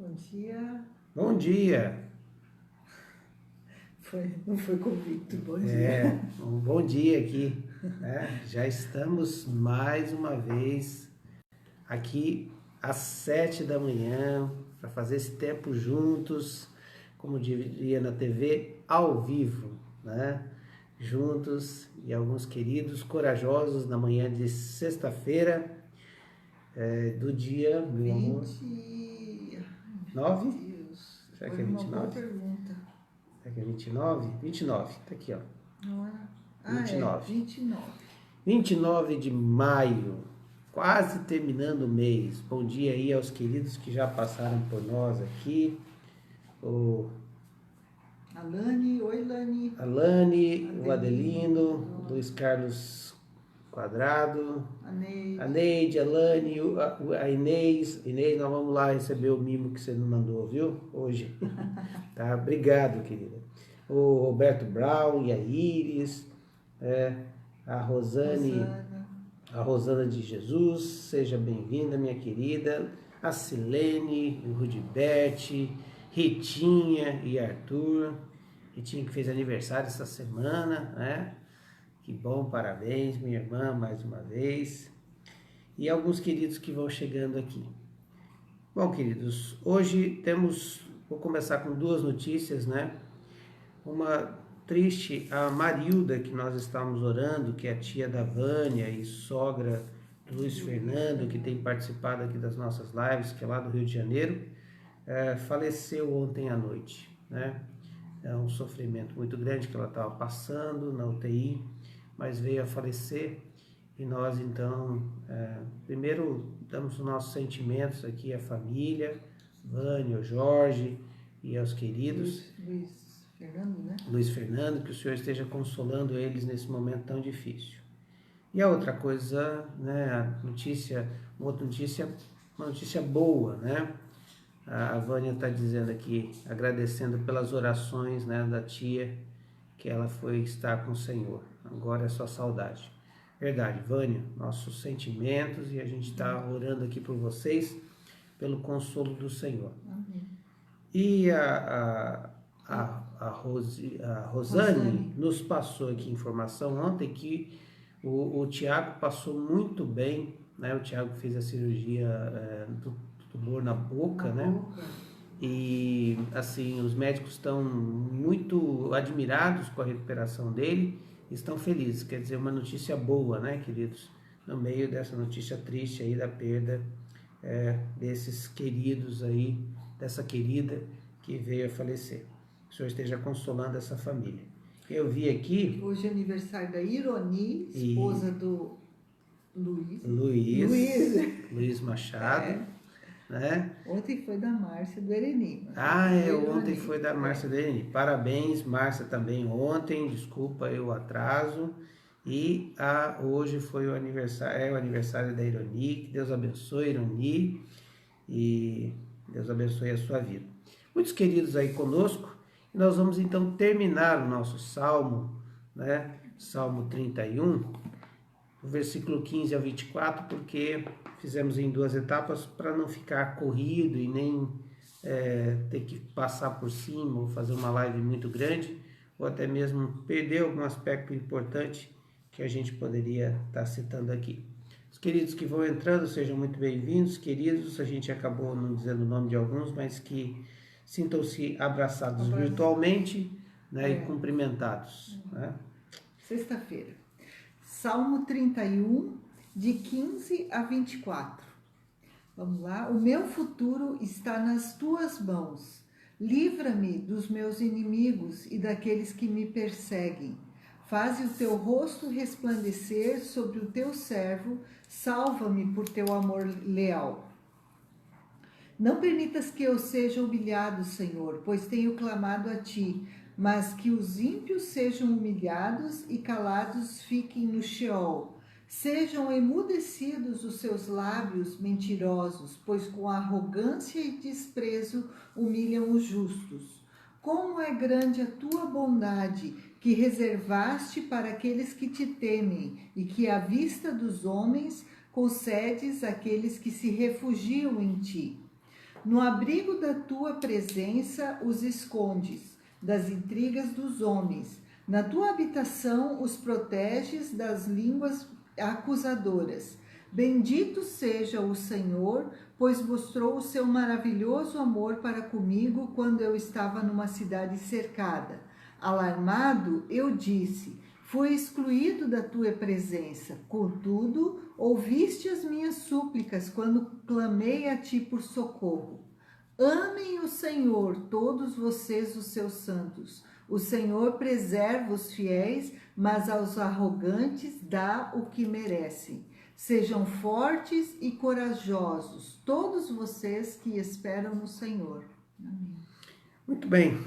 Bom dia. Bom dia. Não foi convicto, bom dia. Um bom dia aqui, né? Já estamos mais uma vez aqui às 7 da manhã para fazer esse tempo juntos, como diria na TV, ao vivo, né? Juntos e alguns queridos corajosos na manhã de sexta-feira, do dia, meu amor, 9? Deus, Será foi que é uma boa 29? pergunta. Será que é 29? 29, tá aqui, ó. Não é? 29. 29. 29 de maio, quase terminando o mês. Bom dia aí aos queridos que já passaram por nós aqui. O Alane, oi Lani. Alane, o Adelino, Luiz Carlos Quadrado, a Neide, a Alane, a Inês. Inês, nós vamos lá receber o mimo que você nos mandou, viu? Hoje. Tá? Obrigado, querida. O Roberto Brown e a Iris, a Rosane. A Rosana de Jesus, seja bem-vinda, minha querida. A Silene, o Rudiberte, Ritinha e Arthur. Ritinha que fez aniversário essa semana, né? Que bom, parabéns, minha irmã, mais uma vez. E alguns queridos que vão chegando aqui. Bom, queridos, hoje vou começar com duas notícias, né? Uma triste, a Marilda, que nós estávamos orando, que é a tia da Vânia e sogra do Luiz Fernando, que tem participado aqui das nossas lives, que é lá do Rio de Janeiro, faleceu ontem à noite, né? É um sofrimento muito grande que ela estava passando na UTI, mas veio a falecer. E nós, então, primeiro damos os nossos sentimentos aqui à família, Vânia, o Jorge e aos queridos. Luiz Fernando, né? Luiz Fernando, que o Senhor esteja consolando eles nesse momento tão difícil. E a outra coisa, né, uma notícia boa, né? A Vânia está dizendo aqui, agradecendo pelas orações, né, da tia, que ela foi estar com o Senhor. Agora é só saudade. Verdade, Vânia, nossos sentimentos, e a gente está orando aqui por vocês, pelo consolo do Senhor. Amém. E a Rosane nos passou aqui informação ontem que o Tiago passou muito bem, né? O Tiago fez a cirurgia do tumor na boca, né? E assim, os médicos estão muito admirados com a recuperação dele, estão felizes, quer dizer, uma notícia boa, né, queridos? No meio dessa notícia triste aí da perda desses queridos aí, dessa querida que veio a falecer. Que o Senhor esteja consolando essa família. Eu vi aqui... Hoje é aniversário da Ironi, esposa do Luiz Machado. Né? Ontem foi da Márcia do Ereni. Ontem foi da Márcia do Ereni. Parabéns, Márcia, também ontem, desculpa o atraso. E hoje foi o aniversário da Ironi. Que Deus abençoe, Ironi, e Deus abençoe a sua vida. Muitos queridos aí conosco, e nós vamos então terminar o nosso Salmo, né? Salmo 31, do versículo 15 ao 24, porque fizemos em duas etapas para não ficar corrido e nem ter que passar por cima ou fazer uma live muito grande, ou até mesmo perder algum aspecto importante que a gente poderia estar citando aqui. Os queridos que vão entrando, sejam muito bem-vindos, queridos, a gente acabou não dizendo o nome de alguns, mas que sintam-se abraçados virtualmente, né, e cumprimentados. Né? Sexta-feira. Salmo 31, de 15 a 24. Vamos lá. O meu futuro está nas tuas mãos. Livra-me dos meus inimigos e daqueles que me perseguem. Faze o teu rosto resplandecer sobre o teu servo. Salva-me por teu amor leal. Não permitas que eu seja humilhado, Senhor, pois tenho clamado a ti. Mas que os ímpios sejam humilhados e calados fiquem no Sheol. Sejam emudecidos os seus lábios mentirosos, pois com arrogância e desprezo humilham os justos. Como é grande a tua bondade, que reservaste para aqueles que te temem, e que à vista dos homens concedes àqueles que se refugiam em ti. No abrigo da tua presença os escondes das intrigas dos homens. Na tua habitação os proteges das línguas acusadoras. Bendito seja o Senhor, pois mostrou o seu maravilhoso amor para comigo quando eu estava numa cidade cercada. Alarmado, eu disse: fui excluído da tua presença. Contudo, ouviste as minhas súplicas quando clamei a ti por socorro. Amem o Senhor, todos vocês, os seus santos. O Senhor preserva os fiéis, mas aos arrogantes dá o que merecem. Sejam fortes e corajosos, todos vocês que esperam no Senhor. Amém. Muito bem.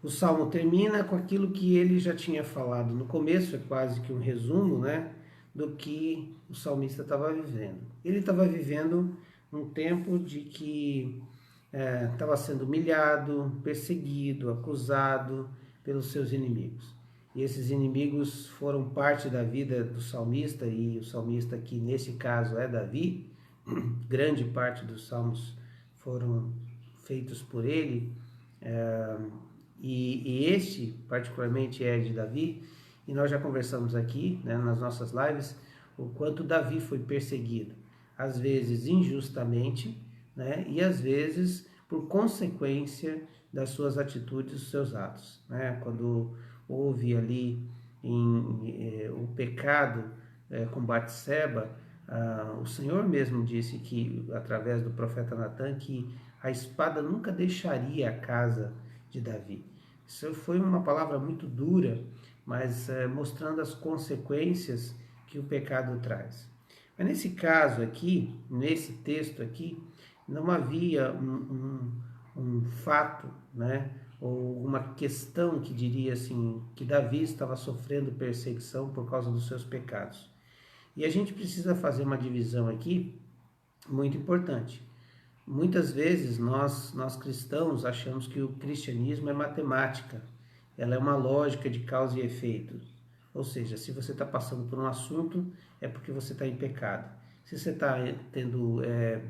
O Salmo termina com aquilo que ele já tinha falado no começo, é quase que um resumo, né, do que o salmista estava vivendo. Ele estava vivendo um tempo de que estava sendo humilhado, perseguido, acusado pelos seus inimigos. E esses inimigos foram parte da vida do salmista, e o salmista aqui nesse caso é Davi. Grande parte dos salmos foram feitos por ele, e este particularmente é de Davi, e nós já conversamos aqui, né, nas nossas lives, o quanto Davi foi perseguido, às vezes injustamente, né, e às vezes por consequência das suas atitudes, dos seus atos, né? Quando houve ali o pecado com Batseba, o Senhor mesmo disse que, através do profeta Natan, que a espada nunca deixaria a casa de Davi. Isso foi uma palavra muito dura, mas mostrando as consequências que o pecado traz. Mas nesse caso aqui, nesse texto aqui, não havia um fato, né, ou uma questão que diria assim, que Davi estava sofrendo perseguição por causa dos seus pecados. E a gente precisa fazer uma divisão aqui muito importante. Muitas vezes nós cristãos achamos que o cristianismo é matemática, ela é uma lógica de causa e efeito. Ou seja, se você está passando por um assunto, é porque você está em pecado. Se você está tendo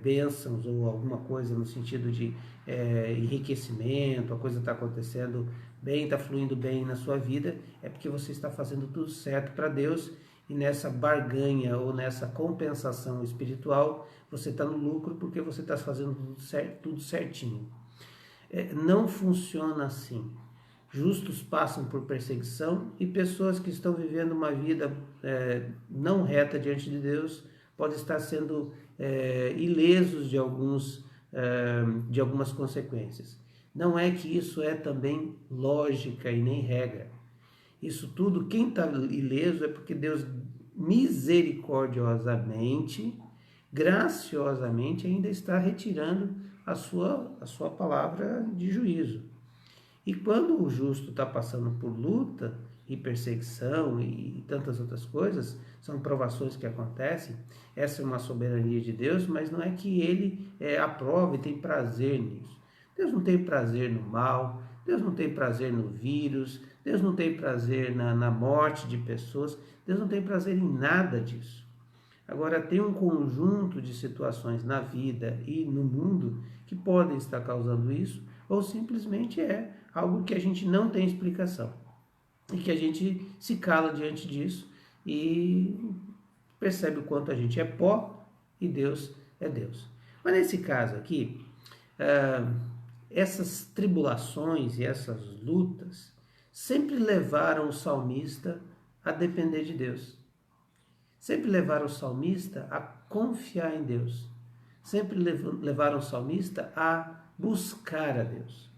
bênçãos ou alguma coisa no sentido de enriquecimento, a coisa está acontecendo bem, está fluindo bem na sua vida, é porque você está fazendo tudo certo para Deus, e nessa barganha ou nessa compensação espiritual, você está no lucro porque você está fazendo tudo certinho. Não funciona assim. Justos passam por perseguição, e pessoas que estão vivendo uma vida não reta diante de Deus podem estar sendo ilesos de algumas consequências. Não é que isso é também lógica e nem regra. Isso tudo, quem está ileso é porque Deus misericordiosamente, graciosamente, ainda está retirando a sua palavra de juízo. E quando o justo está passando por luta e perseguição e tantas outras coisas, são provações que acontecem, essa é uma soberania de Deus, mas não é que ele aprove e tem prazer nisso. Deus não tem prazer no mal, Deus não tem prazer no vírus, Deus não tem prazer na morte de pessoas, Deus não tem prazer em nada disso. Agora, tem um conjunto de situações na vida e no mundo que podem estar causando isso, ou simplesmente é algo que a gente não tem explicação, e que a gente se cala diante disso e percebe o quanto a gente é pó e Deus é Deus. Mas nesse caso aqui, essas tribulações e essas lutas sempre levaram o salmista a depender de Deus. Sempre levaram o salmista a confiar em Deus. Sempre levaram o salmista a buscar a Deus.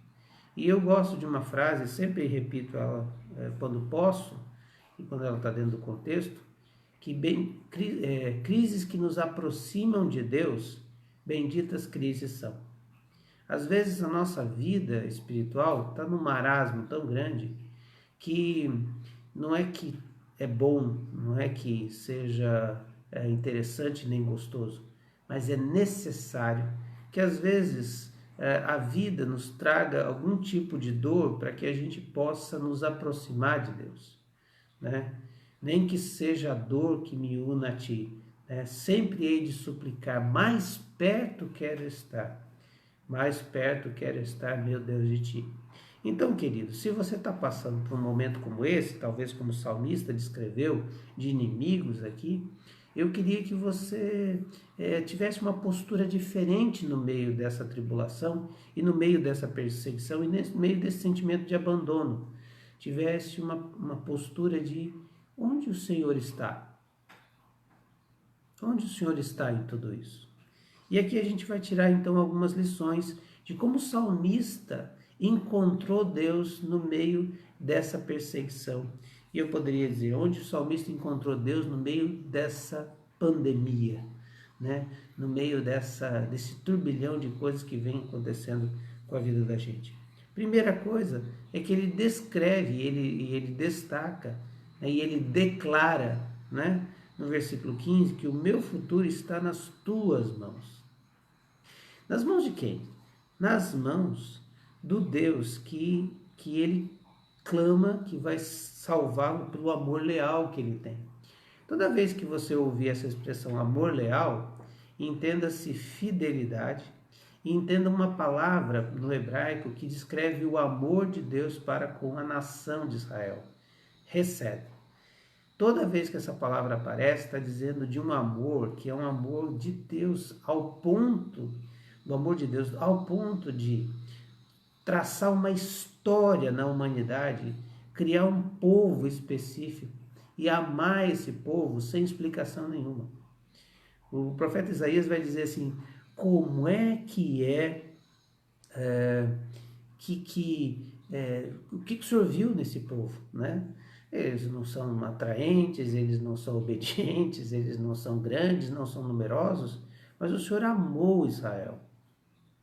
E eu gosto de uma frase, sempre repito ela quando posso, e quando ela está dentro do contexto, que crises que nos aproximam de Deus, benditas crises são. Às vezes a nossa vida espiritual está num marasmo tão grande que não é que é bom, não é que seja interessante nem gostoso, mas é necessário que às vezes a vida nos traga algum tipo de dor para que a gente possa nos aproximar de Deus, né? Nem que seja a dor que me una a ti, sempre hei de suplicar, mais perto quero estar, meu Deus, de ti. Então, querido, se você está passando por um momento como esse, talvez como o salmista descreveu, de inimigos aqui, eu queria que você tivesse uma postura diferente no meio dessa tribulação e no meio dessa perseguição e no meio desse sentimento de abandono. Tivesse uma postura de onde o Senhor está? Onde o Senhor está em tudo isso? E aqui a gente vai tirar então algumas lições de como o salmista encontrou Deus no meio dessa perseguição. E eu poderia dizer, onde o salmista encontrou Deus no meio dessa pandemia, né? No meio desse turbilhão de coisas que vem acontecendo com a vida da gente. Primeira coisa é que ele descreve, ele destaca, né? E ele declara, né? No versículo 15, que o meu futuro está nas tuas mãos. Nas mãos de quem? Nas mãos do Deus que ele clama que vai salvá-lo pelo amor leal que ele tem. Toda vez que você ouvir essa expressão amor leal, entenda-se fidelidade e entenda uma palavra no hebraico que descreve o amor de Deus para com a nação de Israel. Recebe. Toda vez que essa palavra aparece, está dizendo de um amor que é um amor de Deus ao ponto de traçar uma história na humanidade, criar um povo específico e amar esse povo sem explicação nenhuma. O profeta Isaías vai dizer assim, como é que o que o Senhor viu nesse povo, né? Eles não são atraentes, eles não são obedientes, eles não são grandes, não são numerosos, mas o Senhor amou Israel,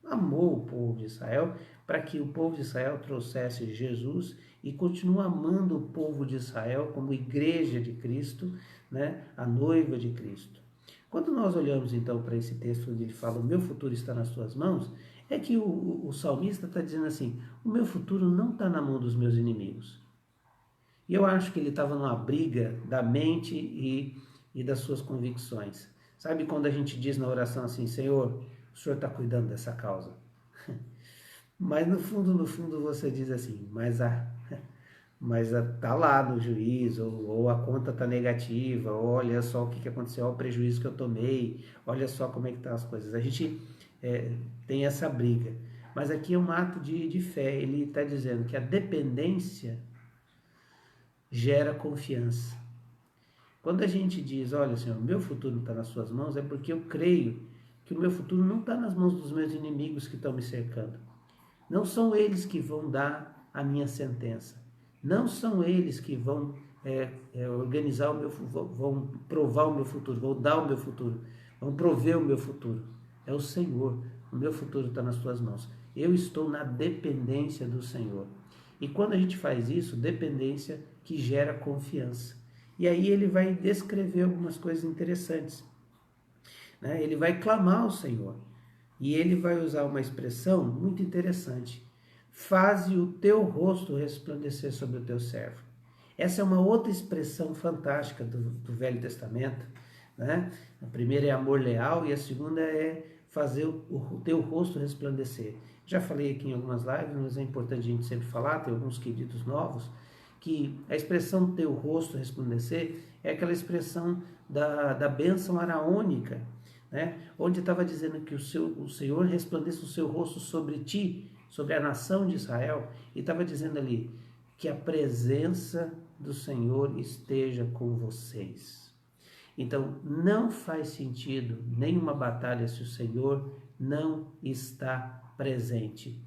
amou o povo de Israel, para que o povo de Israel trouxesse Jesus e continua amando o povo de Israel como igreja de Cristo, né? A noiva de Cristo. Quando nós olhamos então para esse texto onde ele fala, o meu futuro está nas tuas mãos, é que o salmista está dizendo assim, o meu futuro não está na mão dos meus inimigos. E eu acho que ele estava numa briga da mente e das suas convicções. Sabe quando a gente diz na oração assim, Senhor, o Senhor está cuidando dessa causa? Mas no fundo você diz assim, mas está lá no juiz, ou a conta está negativa, ou olha só o que aconteceu, olha o prejuízo que eu tomei, olha só como é que estão as coisas. A gente tem essa briga. Mas aqui é um ato de fé. Ele está dizendo que a dependência gera confiança. Quando a gente diz, olha Senhor, meu futuro está nas suas mãos, é porque eu creio que o meu futuro não está nas mãos dos meus inimigos que estão me cercando. Não são eles que vão dar a minha sentença. Não são eles que vão organizar vão provar o meu futuro, vão dar o meu futuro, vão prover o meu futuro. É o Senhor. O meu futuro está nas tuas mãos. Eu estou na dependência do Senhor. E quando a gente faz isso, dependência que gera confiança. E aí ele vai descrever algumas coisas interessantes, né? Ele vai clamar ao Senhor. E ele vai usar uma expressão muito interessante. Faze o teu rosto resplandecer sobre o teu servo. Essa é uma outra expressão fantástica do Velho Testamento, né? A primeira é amor leal e a segunda é fazer o teu rosto resplandecer. Já falei aqui em algumas lives, mas é importante a gente sempre falar, tem alguns queridos novos, que a expressão teu rosto resplandecer é aquela expressão da bênção araônica, né? Onde estava dizendo que o Senhor resplandeça o seu rosto sobre ti, sobre a nação de Israel, e estava dizendo ali que a presença do Senhor esteja com vocês. Então, não faz sentido nenhuma batalha se o Senhor não está presente,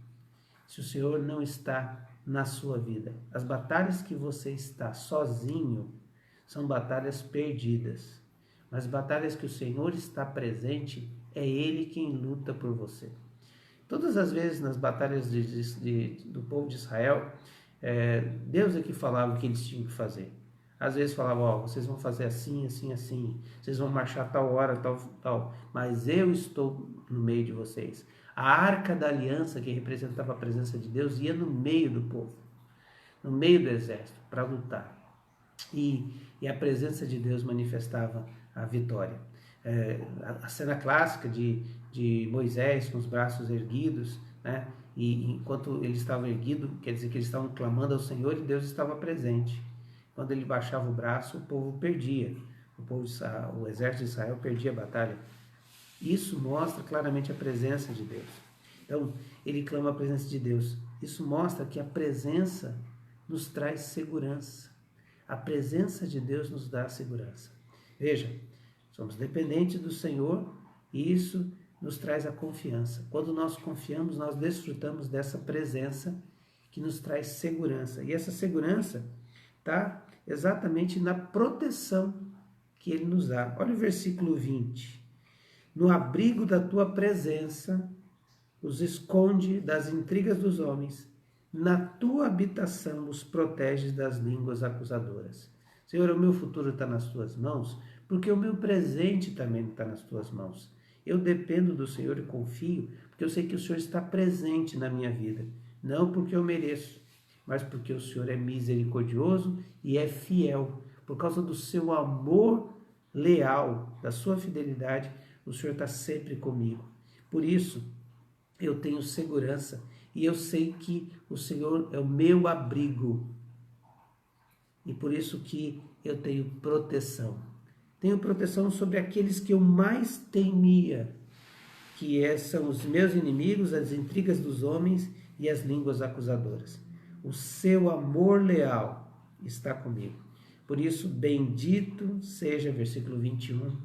se o Senhor não está na sua vida. As batalhas que você está sozinho são batalhas perdidas, mas batalhas que o Senhor está presente, é Ele quem luta por você. Todas as vezes nas batalhas do povo de Israel, Deus é que falava o que eles tinham que fazer. Às vezes falava, vocês vão fazer assim, assim, assim, vocês vão marchar tal hora, tal, tal, mas eu estou no meio de vocês. A arca da aliança, que representava a presença de Deus, ia no meio do povo, no meio do exército, para lutar. E a presença de Deus manifestava a vitória. a cena clássica de Moisés com os braços erguidos, né? E enquanto eles estavam erguidos, quer dizer que eles estavam clamando ao Senhor e Deus estava presente. Quando ele baixava o braço, o povo perdia. O exército de Israel perdia a batalha. Isso mostra claramente a presença de Deus. Então, ele clama a presença de Deus. Isso mostra que a presença nos traz segurança. A presença de Deus nos dá segurança. Veja, somos dependentes do Senhor e isso nos traz a confiança. Quando nós confiamos, nós desfrutamos dessa presença que nos traz segurança. E essa segurança está exatamente na proteção que Ele nos dá. Olha o versículo 20. No abrigo da tua presença, os esconde das intrigas dos homens. Na tua habitação os proteges das línguas acusadoras. Senhor, o meu futuro está nas tuas mãos, porque o meu presente também está nas tuas mãos. Eu dependo do Senhor e confio, porque eu sei que o Senhor está presente na minha vida. Não porque eu mereço, mas porque o Senhor é misericordioso e é fiel. Por causa do seu amor leal, da sua fidelidade, o Senhor está sempre comigo. Por isso, eu tenho segurança e eu sei que o Senhor é o meu abrigo. E por isso que eu tenho proteção. Tenho proteção sobre aqueles que eu mais temia, que são os meus inimigos, as intrigas dos homens e as línguas acusadoras. O seu amor leal está comigo. Por isso, bendito seja, versículo 21,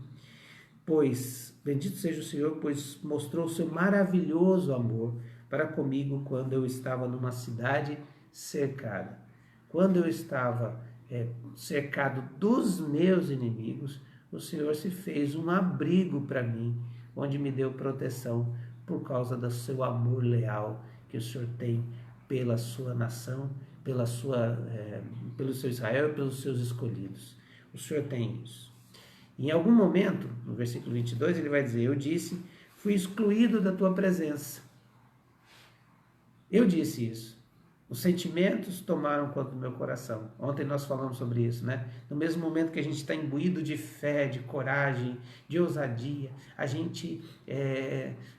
pois, bendito seja o Senhor, pois mostrou o seu maravilhoso amor para comigo quando eu estava numa cidade cercada. Quando eu estava cercado dos meus inimigos, o Senhor se fez um abrigo para mim, onde me deu proteção por causa do seu amor leal que o Senhor tem pela sua nação, pelo seu Israel e pelos seus escolhidos. O Senhor tem isso. Em algum momento, no versículo 22, ele vai dizer, eu disse, fui excluído da tua presença. Eu disse isso. Os sentimentos tomaram conta do meu coração. Ontem nós falamos sobre isso, né? No mesmo momento que a gente está imbuído de fé, de coragem, de ousadia, a gente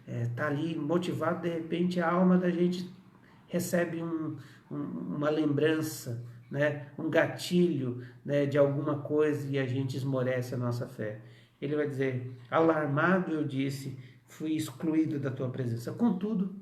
está ali motivado, de repente a alma da gente recebe uma lembrança, né? Um gatilho, né? De alguma coisa e a gente esmorece a nossa fé. Ele vai dizer, alarmado eu disse, fui excluído da tua presença. Contudo,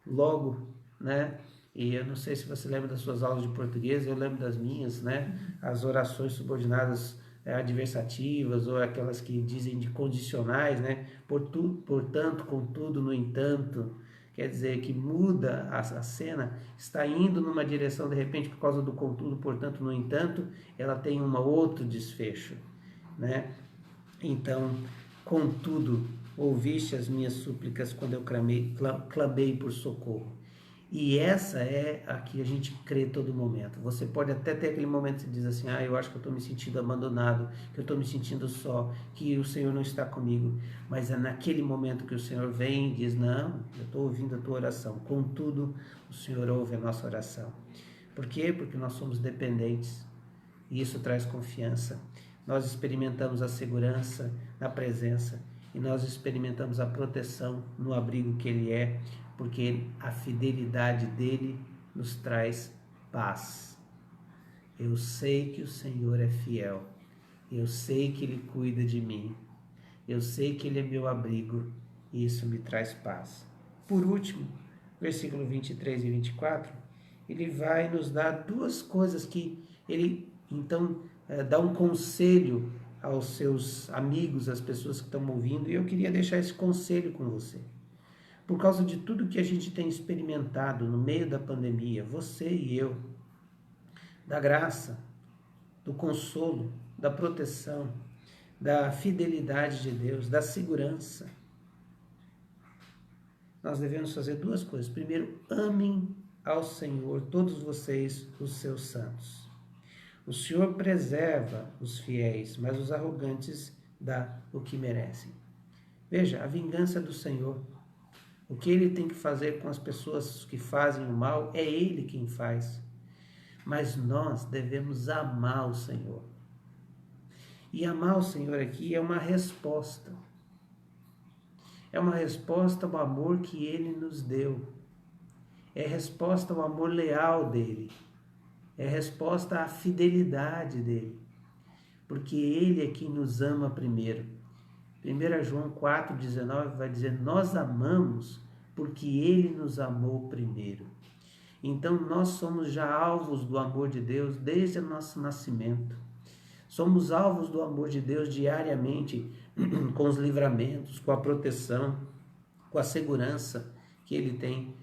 logo, né? E eu não sei se você lembra das suas aulas de português, eu lembro das minhas, né? As orações subordinadas adversativas ou aquelas que dizem de condicionais, né? Portanto, contudo, no entanto, quer dizer que muda a cena, está indo numa direção, de repente, por causa do contudo, portanto, no entanto, ela tem um outro desfecho, né? Então, contudo, ouviste as minhas súplicas quando eu clamei por socorro. E essa é a que a gente crê todo momento. Você pode até ter aquele momento que diz assim, eu acho que eu estou me sentindo abandonado, que eu estou me sentindo só, que o Senhor não está comigo. Mas é naquele momento que o Senhor vem e diz, não, eu estou ouvindo a tua oração. Contudo, o Senhor ouve a nossa oração. Por quê? Porque nós somos dependentes e isso traz confiança. Nós experimentamos a segurança na presença e nós experimentamos a proteção no abrigo que Ele é, porque a fidelidade dele nos traz paz. Eu sei que o Senhor é fiel, eu sei que Ele cuida de mim, eu sei que Ele é meu abrigo e isso me traz paz. Por último, versículo 23 e 24, ele vai nos dar duas coisas que ele, então, dá um conselho aos seus amigos, às pessoas que estão ouvindo, e eu queria deixar esse conselho com você. Por causa de tudo que a gente tem experimentado no meio da pandemia, você e eu, da graça, do consolo, da proteção, da fidelidade de Deus, da segurança, nós devemos fazer duas coisas. Primeiro, amem ao Senhor, todos vocês, os seus santos. O Senhor preserva os fiéis, mas os arrogantes dá o que merecem. Veja, a vingança do Senhor. O que Ele tem que fazer com as pessoas que fazem o mal, é Ele quem faz. Mas nós devemos amar o Senhor. E amar o Senhor aqui é uma resposta. É uma resposta ao amor que Ele nos deu. É resposta ao amor leal dEle. É resposta à fidelidade dEle. Porque Ele é quem nos ama primeiro. 1 João 4,19 vai dizer: nós amamos porque Ele nos amou primeiro. Então nós somos já alvos do amor de Deus desde o nosso nascimento. Somos alvos do amor de Deus diariamente, com os livramentos, com a proteção, com a segurança que Ele tem.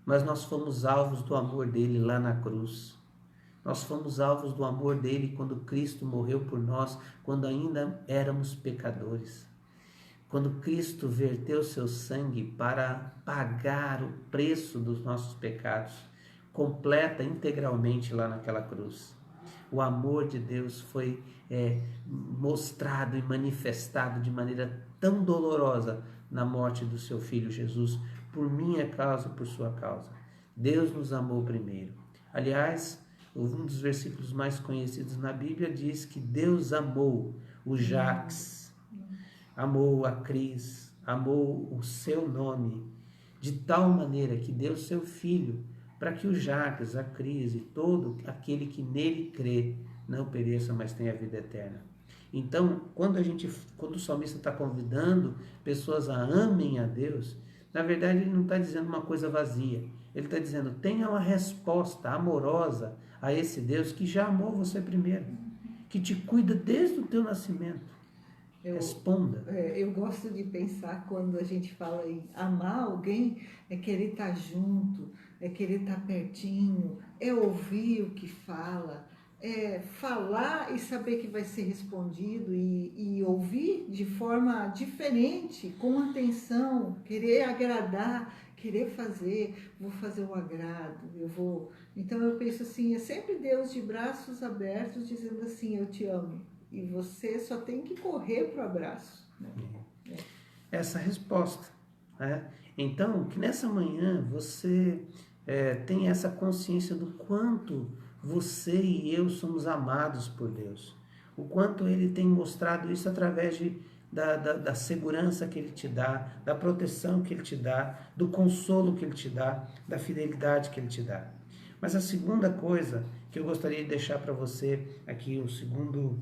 Mas nós fomos alvos do amor dEle lá na cruz. Nós fomos alvos do amor dEle quando Cristo morreu por nós, quando ainda éramos pecadores. Quando Cristo verteu seu sangue para pagar o preço dos nossos pecados, completa integralmente lá naquela cruz. O amor de Deus foi mostrado e manifestado de maneira tão dolorosa na morte do seu Filho Jesus, por minha causa e por sua causa. Deus nos amou primeiro. Aliás, um dos versículos mais conhecidos na Bíblia diz que Deus amou o Jacques, amou a Cris, amou o seu nome, de tal maneira que deu seu Filho, para que o Jacques, a Cris e todo aquele que nele crê não pereça, mas tenha vida eterna. Então, quando o salmista está convidando pessoas a amem a Deus, na verdade ele não está dizendo uma coisa vazia. Ele está dizendo: tenha uma resposta amorosa a esse Deus que já amou você primeiro, que te cuida desde o teu nascimento. Responda. Eu gosto de pensar, quando a gente fala em amar alguém, é querer estar junto, é querer estar pertinho, é ouvir o que fala, é falar e saber que vai ser respondido e ouvir de forma diferente, com atenção, querer agradar, querer fazer, vou fazer o agrado, eu vou... Então eu penso assim, é sempre Deus de braços abertos dizendo assim: eu te amo. E você só tem que correr para o abraço. Né? Essa resposta. Né? Então, que nessa manhã você tenha essa consciência do quanto você e eu somos amados por Deus. O quanto Ele tem mostrado isso através da segurança que Ele te dá, da proteção que Ele te dá, do consolo que Ele te dá, da fidelidade que Ele te dá. Mas a segunda coisa que eu gostaria de deixar para você aqui, o segundo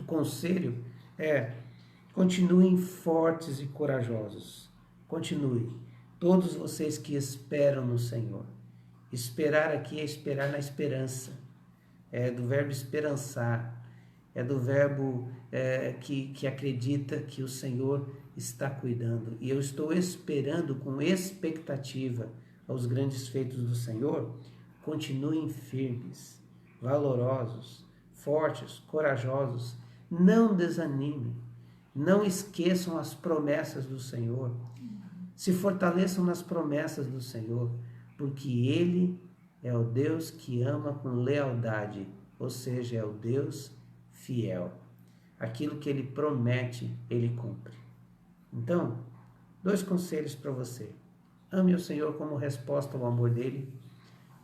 conselho é: continuem fortes e corajosos. Continue. Todos vocês que esperam no Senhor. Esperar aqui é esperar na esperança. É do verbo esperançar. É do verbo que acredita que o Senhor está cuidando. E eu estou esperando com expectativa aos grandes feitos do Senhor. Continuem firmes, valorosos, fortes, corajosos. Não desanimem. Não esqueçam as promessas do Senhor. Se fortaleçam nas promessas do Senhor, porque Ele é o Deus que ama com lealdade, ou seja, é o Deus fiel. Aquilo que Ele promete, Ele cumpre. Então, 2 conselhos para você. Ame o Senhor como resposta ao amor dEle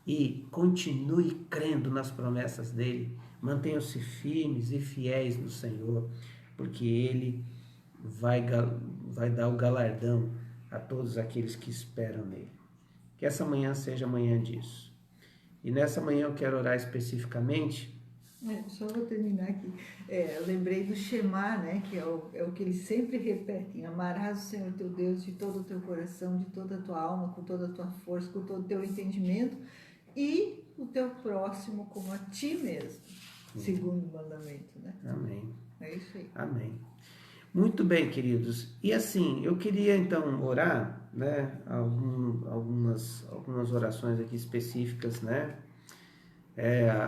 e continue crendo nas promessas dEle. Mantenham-se firmes e fiéis no Senhor, porque Ele vai dar o galardão a todos aqueles que esperam nele. Que essa manhã seja manhã disso. E nessa manhã eu quero orar especificamente. Só vou terminar aqui. Eu lembrei do Shema, né, que é o que eles sempre repetem: amarás o Senhor teu Deus de todo o teu coração, de toda a tua alma, com toda a tua força, com todo o teu entendimento, e o teu próximo como a ti mesmo. Segundo mandamento, né? Amém. É isso aí. Amém. Muito bem, queridos. E assim, eu queria então orar, né, algumas orações aqui específicas, né?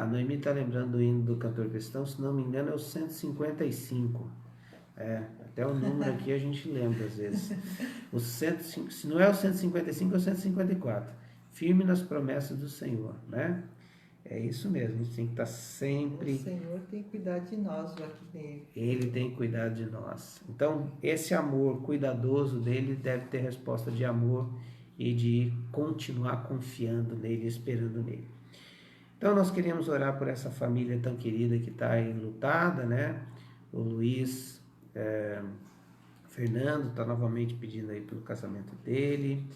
A Noemi está lembrando do hino do cantor cristão, se não me engano é o 155. Até o número aqui a gente lembra às vezes. Se não é o 155, é o 154. Firme nas promessas do Senhor, né? É isso mesmo, a gente tem que estar sempre... O Senhor tem cuidado de nós, Joaquim. Ele tem cuidado de nós. Então, esse amor cuidadoso dele deve ter resposta de amor e de continuar confiando nele, esperando nele. Então, nós queríamos orar por essa família tão querida que está enlutada, né? o Luiz Fernando está novamente pedindo aí pelo casamento dele.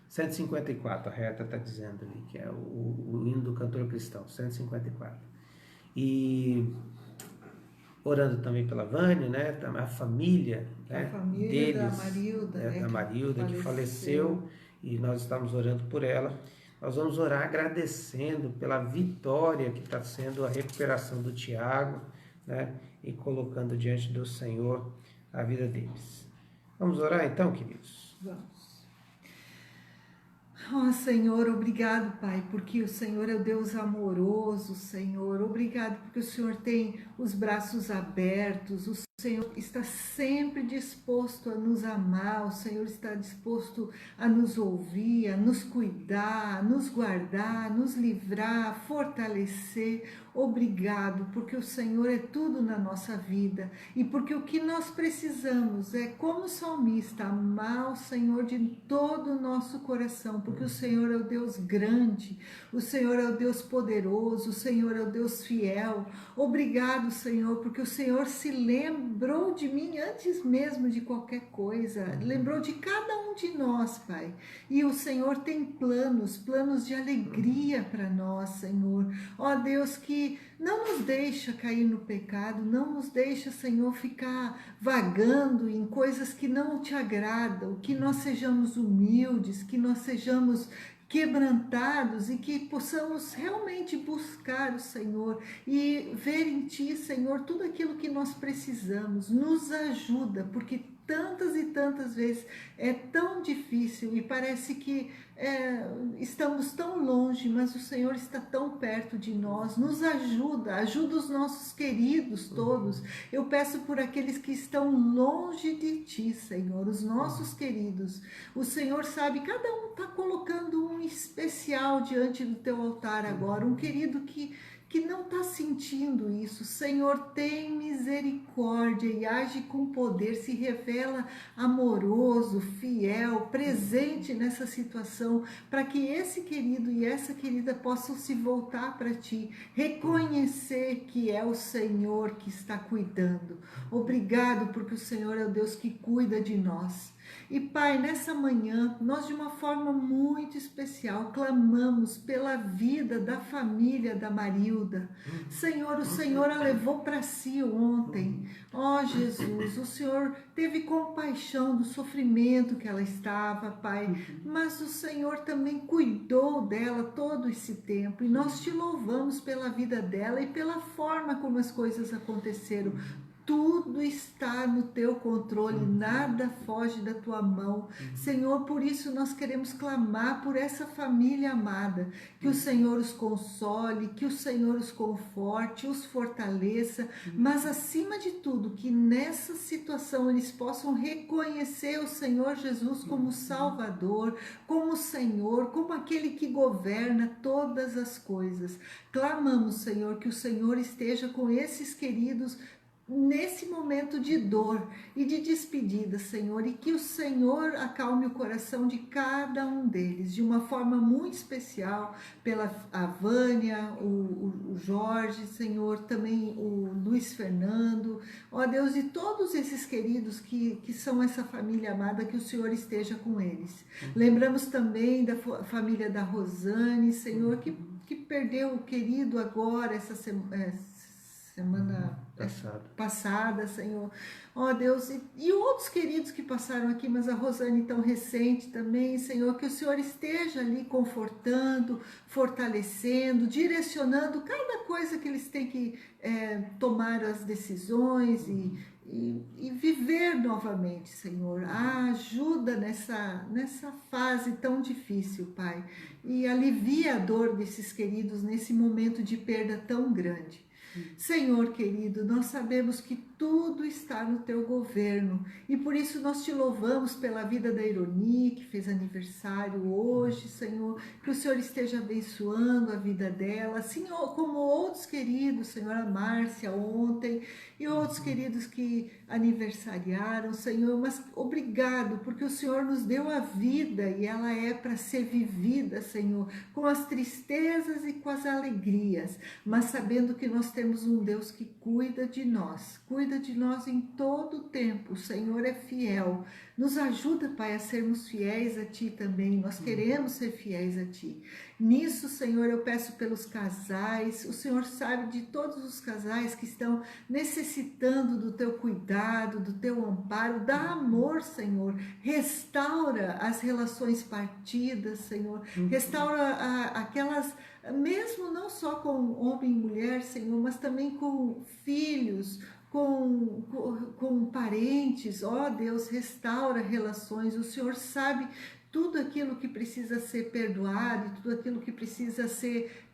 154, a Reta está dizendo ali, que é o hino do cantor cristão, 154. E orando também pela Vânia, né? A família, né? A família deles, da Marilda, né? Da Marilda, que faleceu, e nós estamos orando por ela. Nós vamos orar agradecendo pela vitória que está sendo a recuperação do Tiago, né? E colocando diante do Senhor a vida deles. Vamos orar então, queridos? Vamos. Oh, Senhor, obrigado, Pai, porque o Senhor é o Deus amoroso, Senhor. Obrigado porque o Senhor tem os braços abertos, o Senhor está sempre disposto a nos amar, o Senhor está disposto a nos ouvir, a nos cuidar, a nos guardar, nos livrar, fortalecer. Obrigado, porque o Senhor é tudo na nossa vida e porque o que nós precisamos é, como salmista, amar o Senhor de todo o nosso coração, porque o Senhor é o Deus grande, o Senhor é o Deus poderoso, o Senhor é o Deus fiel. Obrigado, Senhor, porque o Senhor se lembrou de mim antes mesmo de qualquer coisa, lembrou de cada um de nós, Pai, e o Senhor tem planos de alegria para nós, Senhor. Ó Deus, que não nos deixa cair no pecado, não nos deixa, Senhor, ficar vagando em coisas que não te agradam, que nós sejamos humildes, que nós sejamos quebrantados e que possamos realmente buscar o Senhor e ver em Ti, Senhor, tudo aquilo que nós precisamos. Nos ajuda, porque tantas e tantas vezes é tão difícil e parece que estamos tão longe, mas o Senhor está tão perto de nós. Nos ajuda os nossos queridos todos. Eu peço por aqueles que estão longe de Ti, Senhor, os nossos queridos. O Senhor sabe, cada um está colocando um especial diante do Teu altar agora, um querido que não está sentindo isso. Senhor, tem misericórdia e age com poder, se revela amoroso, fiel, presente nessa situação, para que esse querido e essa querida possam se voltar para Ti, reconhecer que é o Senhor que está cuidando. Obrigado, porque o Senhor é o Deus que cuida de nós. E Pai, nessa manhã, nós de uma forma muito especial clamamos pela vida da família da Marilda. Senhor, o Senhor a levou para si ontem. Ó Jesus, o Senhor teve compaixão do sofrimento que ela estava, Pai, mas o Senhor também cuidou dela todo esse tempo e nós Te louvamos pela vida dela e pela forma como as coisas aconteceram. Tudo está no Teu controle, nada foge da Tua mão. Senhor, por isso nós queremos clamar por essa família amada, que o Senhor os console, que o Senhor os conforte, os fortaleça, mas acima de tudo, que nessa situação eles possam reconhecer o Senhor Jesus como Salvador, como Senhor, como aquele que governa todas as coisas. Clamamos, Senhor, que o Senhor esteja com esses queridos nesse momento de dor e de despedida, Senhor, e que o Senhor acalme o coração de cada um deles, de uma forma muito especial, pela a Vânia, o Jorge, Senhor, também o Luiz Fernando, ó Deus, e todos esses queridos que são essa família amada, que o Senhor esteja com eles. Lembramos também da família da Rosane, Senhor, que perdeu o querido agora, essa semana passada, Senhor. Ó Deus, e outros queridos que passaram aqui, mas a Rosane tão recente também, Senhor, que o Senhor esteja ali confortando, fortalecendo, direcionando cada coisa que eles têm que tomar as decisões e viver novamente, Senhor. Ajuda nessa fase tão difícil, Pai, e alivia a dor desses queridos nesse momento de perda tão grande. Senhor querido, nós sabemos que tudo está no Teu governo e por isso nós Te louvamos pela vida da Ironi, que fez aniversário hoje, Senhor, que o Senhor esteja abençoando a vida dela, assim como outros queridos, Senhor, a Márcia ontem e outros queridos que aniversariaram, Senhor, mas obrigado, porque o Senhor nos deu a vida e ela é para ser vivida, Senhor, com as tristezas e com as alegrias, mas sabendo que nós temos um Deus que cuida de nós em todo o tempo. O Senhor é fiel. Nos ajuda, Pai, a sermos fiéis a Ti também. Nós queremos ser fiéis a Ti. Nisso, Senhor, eu peço pelos casais. O Senhor sabe de todos os casais que estão necessitando do Teu cuidado, do Teu amparo. Dá amor, Senhor. Restaura as relações partidas, Senhor. Restaura aquelas, mesmo não só com homem e mulher, Senhor, mas também com filhos, com parentes. Ó Deus, restaura relações. O Senhor sabe tudo aquilo que precisa ser perdoado, tudo aquilo que precisa ser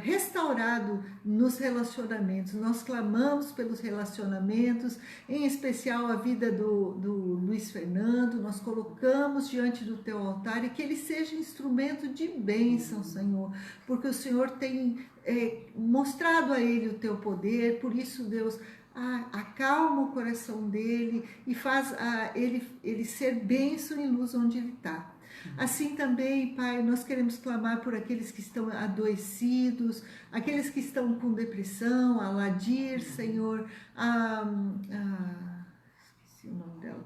restaurado nos relacionamentos. Nós clamamos pelos relacionamentos, em especial a vida do Luiz Fernando. Nós colocamos diante do Teu altar e que ele seja instrumento de bênção, Senhor, porque o Senhor tem mostrado a ele o Teu poder. Por isso, Deus, acalma o coração dele e faz ele ser bênção e luz onde ele está. Assim também, Pai, nós queremos clamar por aqueles que estão adoecidos, aqueles que estão com depressão, a Ladir, Senhor, esqueci o nome dela,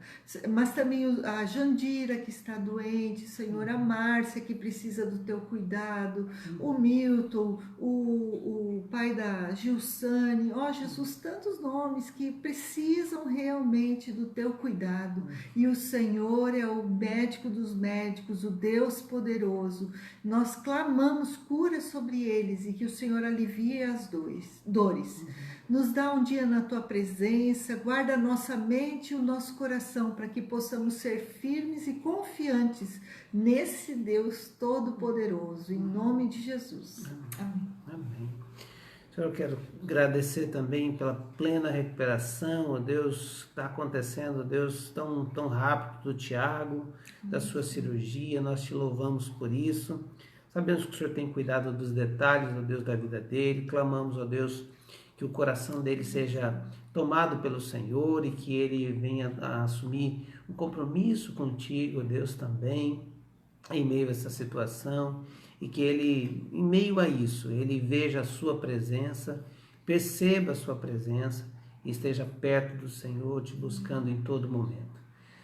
mas também a Jandira, que está doente, Senhor, a Márcia, que precisa do Teu cuidado, o Milton, o pai da Gilsane. Ó Jesus, tantos nomes que precisam realmente do Teu cuidado, e o Senhor é o médico dos médicos, o Deus poderoso. Nós clamamos cura sobre eles e que o Senhor alivie as dores. Nos dá um dia na Tua presença, guarda a nossa mente e o nosso coração, para que possamos ser firmes e confiantes nesse Deus Todo-Poderoso, em nome de Jesus. Amém. Amém. Senhor, eu quero agradecer também pela plena recuperação, ó Deus, que está acontecendo, ó Deus, tão rápido do Tiago, da sua cirurgia. Nós Te louvamos por isso. Sabemos que o Senhor tem cuidado dos detalhes, ó Deus, da vida dele. Clamamos, ó Deus, que o coração dele seja tomado pelo Senhor e que ele venha a assumir um compromisso contigo, Deus, também, em meio a essa situação, e que ele, em meio a isso, ele veja a sua presença, perceba a sua presença e esteja perto do Senhor, te buscando em todo momento.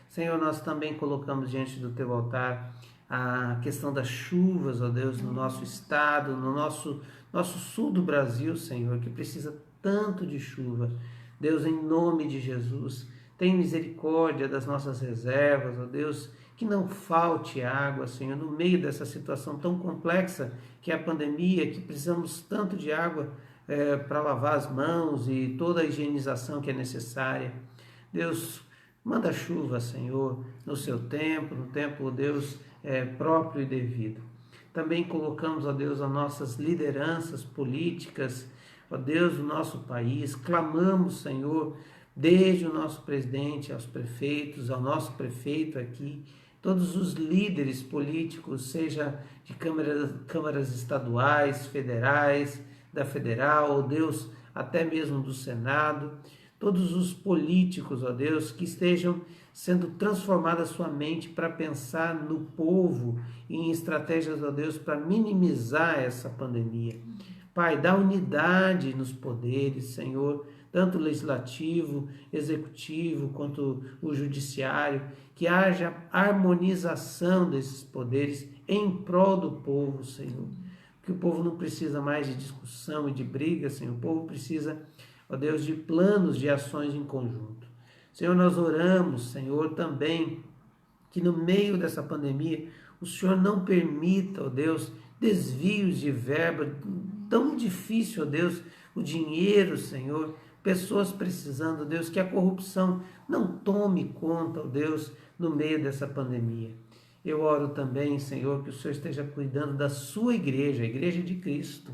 Senhor, nós também colocamos diante do Teu altar a questão das chuvas, ó Deus, no nosso estado, no nosso sul do Brasil, Senhor, que precisa tanto de chuva. Deus, em nome de Jesus, tem misericórdia das nossas reservas, ó Deus, que não falte água, Senhor, no meio dessa situação tão complexa que é a pandemia, que precisamos tanto de água para lavar as mãos e toda a higienização que é necessária. Deus, manda chuva, Senhor, no seu tempo, no tempo, ó Deus, próprio e devido. Também colocamos, ó Deus, as nossas lideranças políticas, ó Deus, do nosso país. Clamamos, Senhor, desde o nosso presidente aos prefeitos, ao nosso prefeito aqui, todos os líderes políticos, seja de câmaras estaduais, federais, da federal, ó Deus, até mesmo do Senado, todos os políticos, ó Deus, que estejam sendo transformada a sua mente para pensar no povo e em estratégias, ó Deus, para minimizar essa pandemia. Pai, dá unidade nos poderes, Senhor, tanto o legislativo, executivo, quanto o judiciário, que haja harmonização desses poderes em prol do povo, Senhor. Que o povo não precisa mais de discussão e de briga, Senhor. O povo precisa, ó Deus, de planos, de ações em conjunto. Senhor, nós oramos, Senhor, também que no meio dessa pandemia o Senhor não permita, ó Deus, desvios de verba, tão difícil, ó Deus, o dinheiro, Senhor, pessoas precisando, ó Deus, que a corrupção não tome conta, ó Deus, no meio dessa pandemia. Eu oro também, Senhor, que o Senhor esteja cuidando da sua igreja, a igreja de Cristo,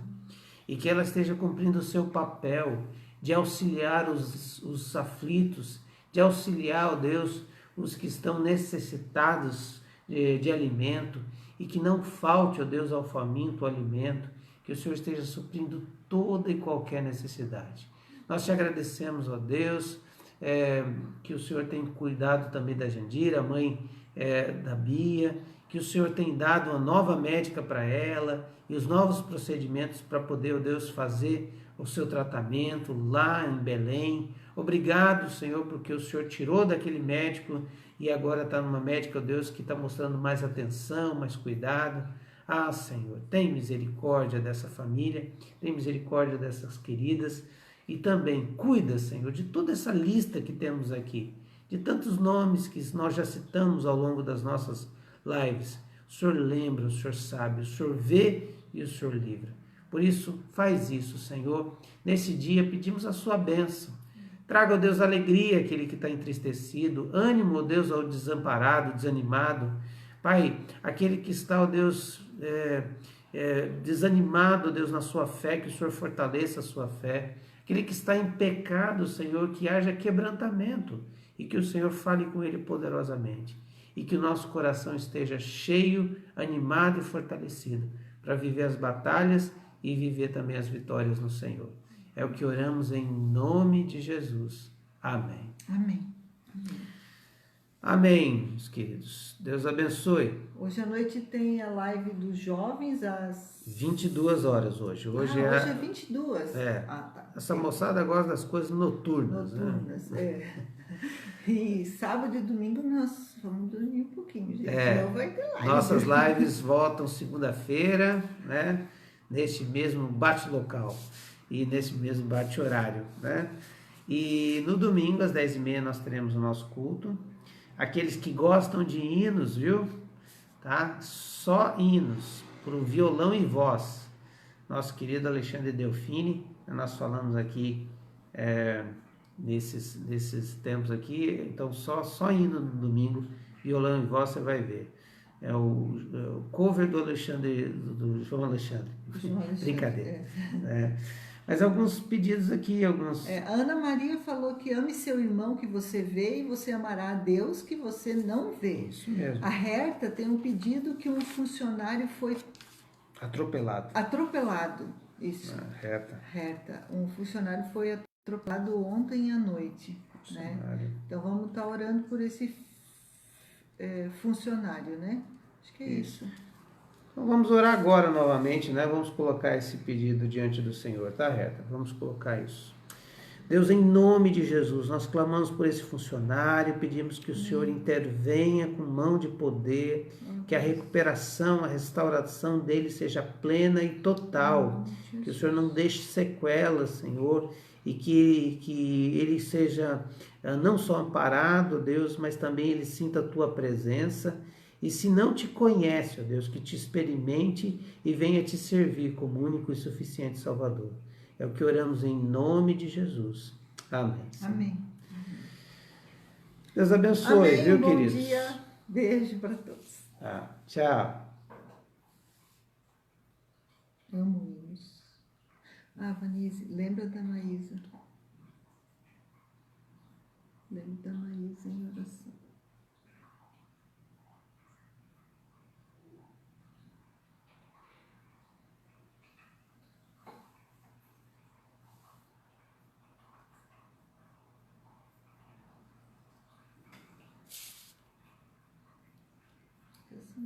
e que ela esteja cumprindo o seu papel de auxiliar os aflitos, de auxiliar, ó Deus, os que estão necessitados de alimento, e que não falte, ó Deus, ao faminto o alimento, que o Senhor esteja suprindo toda e qualquer necessidade. Nós te agradecemos, ó Deus, que o Senhor tem cuidado também da Jandira, a mãe da Bia, que o Senhor tem dado uma nova médica para ela e os novos procedimentos para poder, ó Deus, fazer o seu tratamento lá em Belém. Obrigado, Senhor, porque o Senhor tirou daquele médico e agora está numa médica, ó Deus, que está mostrando mais atenção, mais cuidado. Ah, Senhor, tem misericórdia dessa família, tem misericórdia dessas queridas e também cuida, Senhor, de toda essa lista que temos aqui, de tantos nomes que nós já citamos ao longo das nossas lives. O Senhor lembra, o Senhor sabe, o Senhor vê e o Senhor livra. Por isso, faz isso, Senhor. Nesse dia, pedimos a sua bênção. Traga, ó Deus, alegria àquele que está entristecido, ânimo, ó Deus, ao desamparado, desanimado. Pai, aquele que está, ó Deus, desanimado, ó Deus, na sua fé, que o Senhor fortaleça a sua fé. Aquele que está em pecado, Senhor, que haja quebrantamento e que o Senhor fale com ele poderosamente. E que o nosso coração esteja cheio, animado e fortalecido para viver as batalhas e viver também as vitórias no Senhor. É o que oramos em nome de Jesus. Amém. Amém. Amém. Amém, meus queridos. Deus abençoe. Hoje à noite tem a live dos jovens às 22 horas hoje. Hoje é 22. Tá. Essa moçada gosta das coisas noturnas. Noturnas, né? E sábado e domingo nós vamos dormir um pouquinho, gente. Não vai ter live. Nossas lives voltam segunda-feira, né? Neste mesmo bate-local e nesse mesmo bate-horário, né? E no domingo, às 10h30, nós teremos o nosso culto. Aqueles que gostam de hinos, viu? Tá? Só hinos, para o violão e voz. Nosso querido Alexandre Delfini, nós falamos aqui nesses tempos aqui, então só hino no domingo, violão e voz você vai ver. É o cover do Alexandre, do João Alexandre. Brincadeira. Mas alguns pedidos aqui, alguns... A Ana Maria falou que ame seu irmão que você vê e você amará a Deus que você não vê. Isso mesmo. A Herta tem um pedido que um funcionário foi... Atropelado. Isso. Herta. Um funcionário foi atropelado ontem à noite. Né? Então vamos estar orando por esse funcionário, né? Acho que é isso. Então vamos orar agora novamente, né? Vamos colocar esse pedido diante do Senhor, tá, Reta? Vamos colocar isso. Deus, em nome de Jesus, nós clamamos por esse funcionário, pedimos que o Senhor intervenha com mão de poder, que a recuperação, a restauração dele seja plena e total, que o Senhor não deixe sequelas, Senhor, e que ele seja não só amparado, Deus, mas também ele sinta a tua presença. E se não te conhece, ó Deus, que te experimente e venha te servir como único e suficiente Salvador. É o que oramos em nome de Jesus. Amém. Amém. Deus abençoe, Amém, viu, bom queridos? Bom dia. Beijo para todos. Tchau. Amo isso. Vanise, lembra da Maísa. Lembra da Maísa em oração. Essa